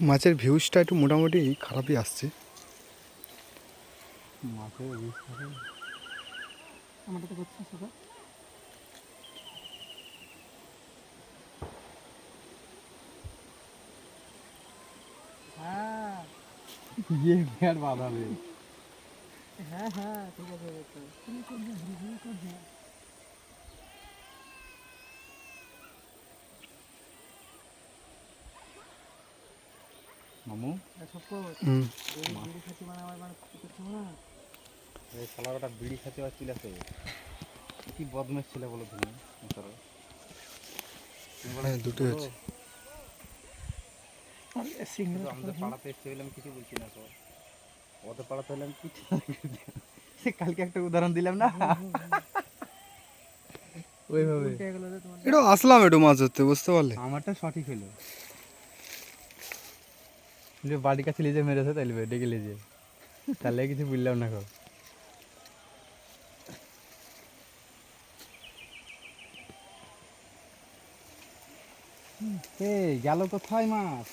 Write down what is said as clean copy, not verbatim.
মাছের ভিউজটা একটু মোটামুটি খারাপই আসছে। মাছের ভিউজ খারাপ আমারটা তো করছিস দাদা। হ্যাঁ গিয়ে আর বাঁধাবে। হ্যাঁ হ্যাঁ ঠিক আছে তুমি করবে ভিডিও করবে। মামু বিড়ি খাচ্ছি মানে আমার মানে করছো না এই শালাটা বিড়ি খাতে আর চিলাছে কি বদমাশ ছিল বলো তুমি স্যার হ্যাঁ দুটোই আছে। আমাদের পাড়াতে এসে হলে আমি কিছু বলছি না তো ওদের পাড়াতে হলে আমি কিছু কালকে একটা উদাহরণ দিলাম না ওইভাবে এটা আসলাম একটু মাছ ধরতে, বুঝতে পারলে? আমারটা সঠিক হলো বাড়ির কাছে লিজে মেরেছে তাইলে ডেকে লিজে তাহলে কিছু বললাম না গেল কোথায় মাছ